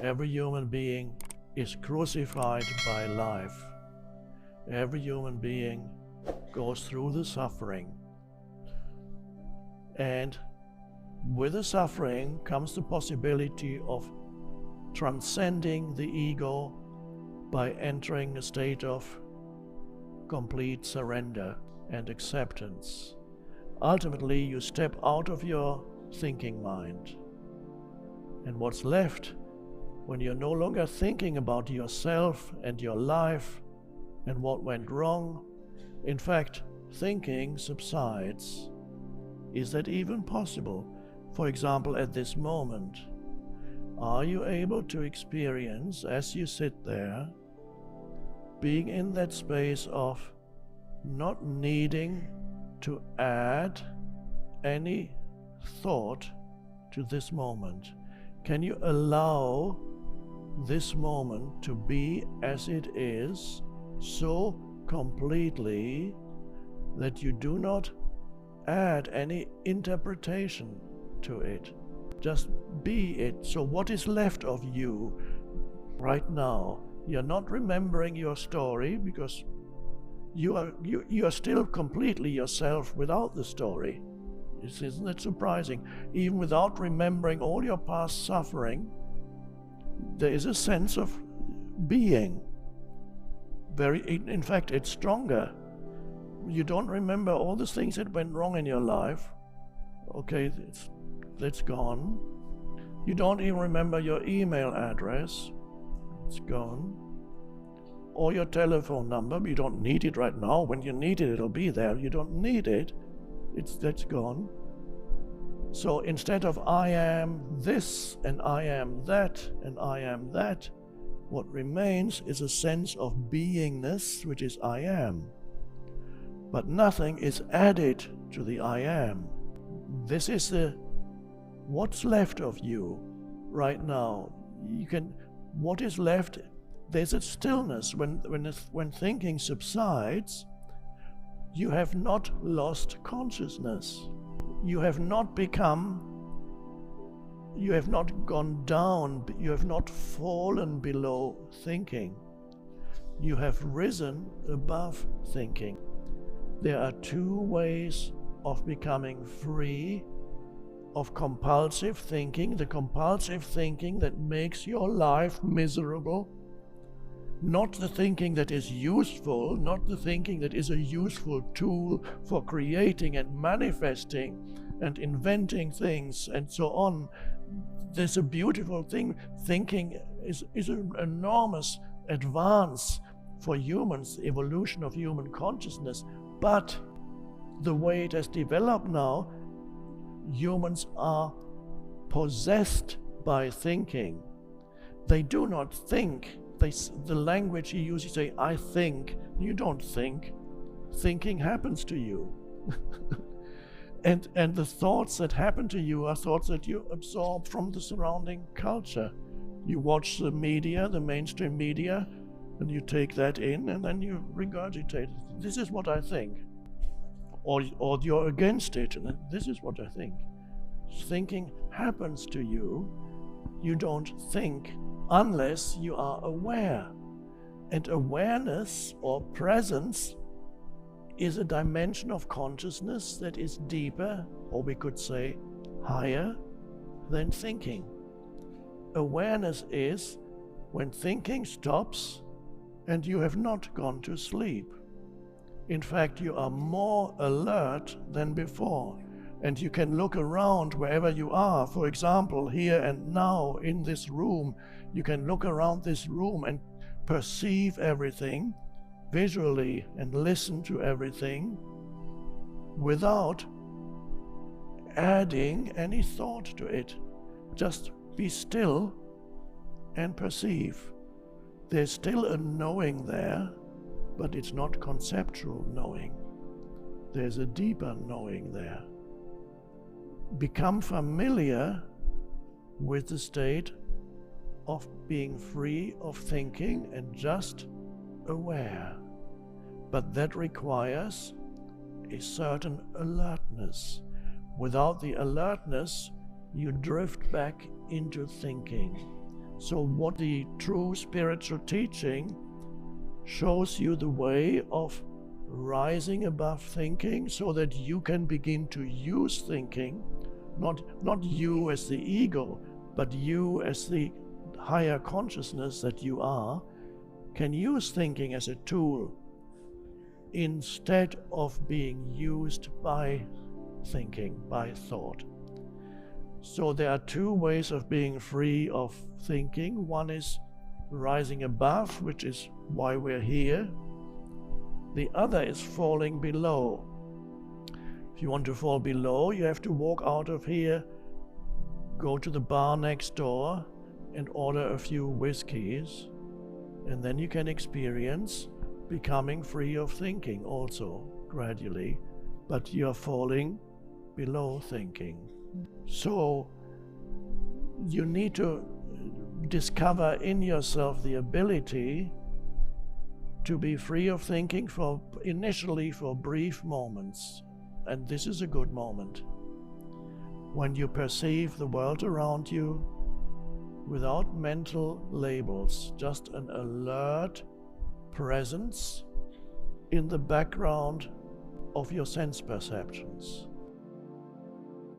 Every human being is crucified by life. Every human being goes through the suffering. And with the suffering comes the possibility of transcending the ego by entering a state of complete surrender and acceptance. Ultimately, you step out of your thinking mind. And what's left when you're no longer thinking about yourself and your life and what went wrong, in fact, thinking subsides. Is that even possible? For example, at this moment, are you able to experience, as you sit there, being in that space of not needing to add any thought to this moment? Can you allow this moment to be as it is, so completely that you do not add any interpretation to it? Just be it. So what is left of you right now? You're not remembering your story because you are still completely yourself without the story. Isn't it surprising? Even without remembering all your past suffering, there is a sense of being. In fact, it's stronger. You don't remember all the things that went wrong in your life. Okay, that's gone. You don't even remember your email address. It's gone. Or your telephone number. You don't need it right now. When you need it, it'll be there. You don't need it. That's gone. So instead of I am this and I am that and I am that, what remains is a sense of beingness, which is I am. But nothing is added to the I am. This is what's left of you right now. What is left? There's a stillness. When thinking subsides, you have not lost consciousness. You have not gone down, you have not fallen below thinking. You have risen above thinking. There are two ways of becoming free of compulsive thinking, the compulsive thinking that makes your life miserable. Not the thinking that is useful, not the thinking that is a useful tool for creating and manifesting and inventing things and so on. There's a beautiful thing. Thinking is an enormous advance for humans, the evolution of human consciousness. But the way it has developed now, humans are possessed by thinking. They do not think. The language you use, you say, I think. You don't think. Thinking happens to you. and the thoughts that happen to you are thoughts that you absorb from the surrounding culture. You watch the media, the mainstream media, and you take that in, and then you regurgitate it. This is what I think. Or you're against it, and this is what I think. Thinking happens to you. You don't think unless you are aware. And awareness or presence is a dimension of consciousness that is deeper, or we could say higher, than thinking. Awareness is when thinking stops and you have not gone to sleep. In fact, you are more alert than before. And you can look around wherever you are. For example, here and now in this room, you can look around this room and perceive everything visually and listen to everything without adding any thought to it. Just be still and perceive. There's still a knowing there, but it's not conceptual knowing. There's a deeper knowing there. Become familiar with the state of being free of thinking and just aware. But that requires a certain alertness. Without the alertness, you drift back into thinking. So what the true spiritual teaching shows you the way of rising above thinking so that you can begin to use thinking, not you as the ego, but you as the higher consciousness that you are, can use thinking as a tool instead of being used by thinking, by thought. So there are two ways of being free of thinking. One is rising above, which is why we're here. The other is falling below. If you want to fall below, you have to walk out of here, go to the bar next door and order a few whiskeys, and then you can experience becoming free of thinking also, gradually, but you're falling below thinking. So you need to discover in yourself the ability to be free of thinking initially for brief moments. And this is a good moment when you perceive the world around you without mental labels, just an alert presence in the background of your sense perceptions.